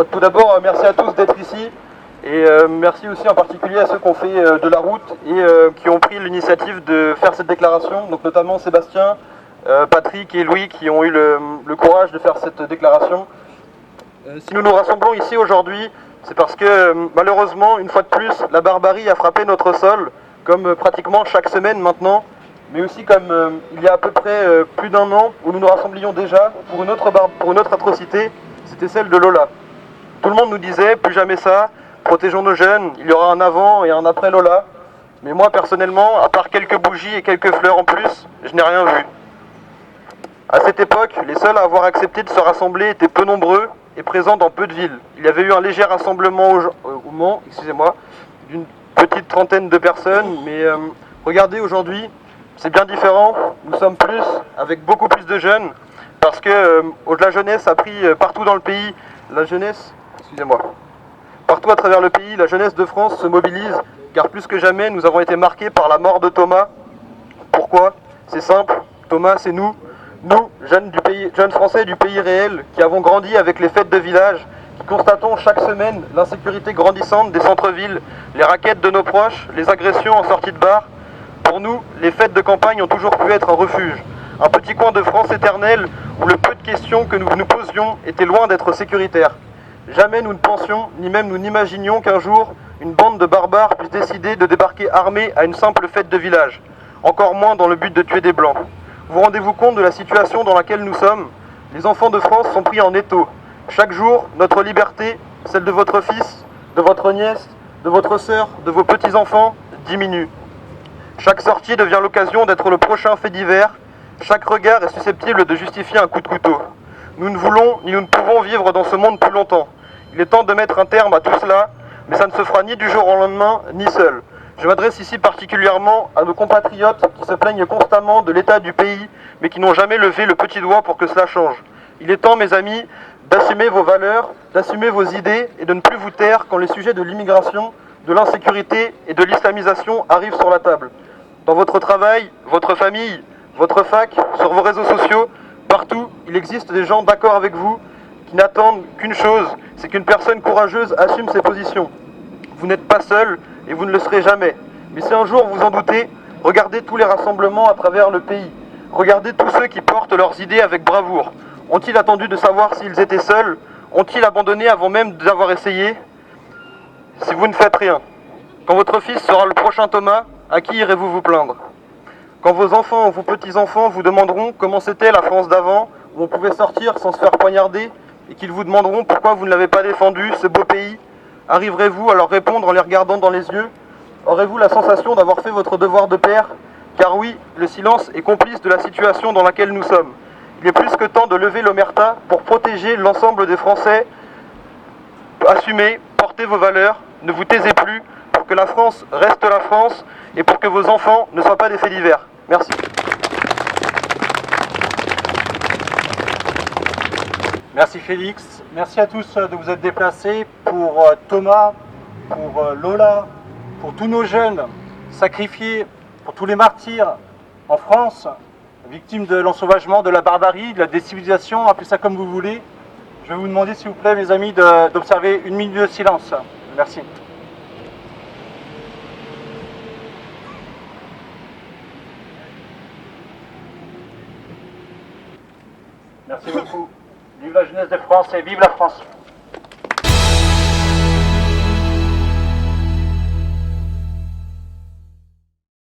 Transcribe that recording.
Tout d'abord, merci à tous d'être ici et merci aussi en particulier à ceux qui ont fait de la route et qui ont pris l'initiative de faire cette déclaration, donc notamment Sébastien, Patrick et Louis qui ont eu le courage de faire cette déclaration. Si nous nous rassemblons ici aujourd'hui, c'est parce que malheureusement, une fois de plus, la barbarie a frappé notre sol, comme pratiquement chaque semaine maintenant, mais aussi comme il y a à peu près plus d'un an où nous nous rassemblions déjà pour une autre atrocité, c'était celle de Lola. Tout le monde nous disait, plus jamais ça, protégeons nos jeunes, il y aura un avant et un après Lola. Mais moi personnellement, à part quelques bougies et quelques fleurs en plus, je n'ai rien vu. À cette époque, les seuls à avoir accepté de se rassembler étaient peu nombreux et présents dans peu de villes. Il y avait eu un léger rassemblement au Mans, d'une petite trentaine de personnes, mais regardez aujourd'hui, c'est bien différent. Nous sommes plus, avec beaucoup plus de jeunes, parce que la jeunesse a pris partout dans le pays, partout à travers le pays, la jeunesse de France se mobilise, car plus que jamais, nous avons été marqués par la mort de Thomas. Pourquoi ? C'est simple, Thomas, c'est nous, jeunes Français du pays réel, qui avons grandi avec les fêtes de village, qui constatons chaque semaine l'insécurité grandissante des centres-villes, les raquettes de nos proches, les agressions en sortie de bar. Pour nous, les fêtes de campagne ont toujours pu être un refuge, un petit coin de France éternelle où le peu de questions que nous nous posions étaient loin d'être sécuritaires. Jamais nous ne pensions, ni même nous n'imaginions qu'un jour, une bande de barbares puisse décider de débarquer armée à une simple fête de village, encore moins dans le but de tuer des blancs. Vous rendez-vous compte de la situation dans laquelle nous sommes ? Les enfants de France sont pris en étau. Chaque jour, notre liberté, celle de votre fils, de votre nièce, de votre sœur, de vos petits-enfants, diminue. Chaque sortie devient l'occasion d'être le prochain fait divers. Chaque regard est susceptible de justifier un coup de couteau. Nous ne voulons ni nous ne pouvons vivre dans ce monde plus longtemps. Il est temps de mettre un terme à tout cela, mais ça ne se fera ni du jour au lendemain, ni seul. Je m'adresse ici particulièrement à nos compatriotes qui se plaignent constamment de l'état du pays, mais qui n'ont jamais levé le petit doigt pour que cela change. Il est temps, mes amis, d'assumer vos valeurs, d'assumer vos idées et de ne plus vous taire quand les sujets de l'immigration, de l'insécurité et de l'islamisation arrivent sur la table. Dans votre travail, votre famille, votre fac, sur vos réseaux sociaux, partout, il existe des gens d'accord avec vous qui n'attendent qu'une chose, c'est qu'une personne courageuse assume ses positions. Vous n'êtes pas seul et vous ne le serez jamais. Mais si un jour vous en doutez, regardez tous les rassemblements à travers le pays. Regardez tous ceux qui portent leurs idées avec bravoure. Ont-ils attendu de savoir s'ils étaient seuls ? Ont-ils abandonné avant même d'avoir essayé ? Si vous ne faites rien, quand votre fils sera le prochain Thomas, à qui irez-vous vous plaindre ? Quand vos enfants ou vos petits-enfants vous demanderont comment c'était la France d'avant, où on pouvait sortir sans se faire poignarder, et qu'ils vous demanderont pourquoi vous ne l'avez pas défendu, ce beau pays, arriverez-vous à leur répondre en les regardant dans les yeux ? Aurez-vous la sensation d'avoir fait votre devoir de père ? Car oui, le silence est complice de la situation dans laquelle nous sommes. Il est plus que temps de lever l'omerta pour protéger l'ensemble des Français. Assumez, portez vos valeurs, ne vous taisez plus, pour que la France reste la France et pour que vos enfants ne soient pas des faits divers. Merci. Merci Félix, merci à tous de vous être déplacés pour Thomas, pour Lola, pour tous nos jeunes sacrifiés, pour tous les martyrs en France, victimes de l'ensauvagement, de la barbarie, de la décivilisation, appelez ça comme vous voulez. Je vais vous demander s'il vous plaît mes amis d'observer une minute de silence. Merci. Merci beaucoup. Vive la jeunesse de France et vive la France.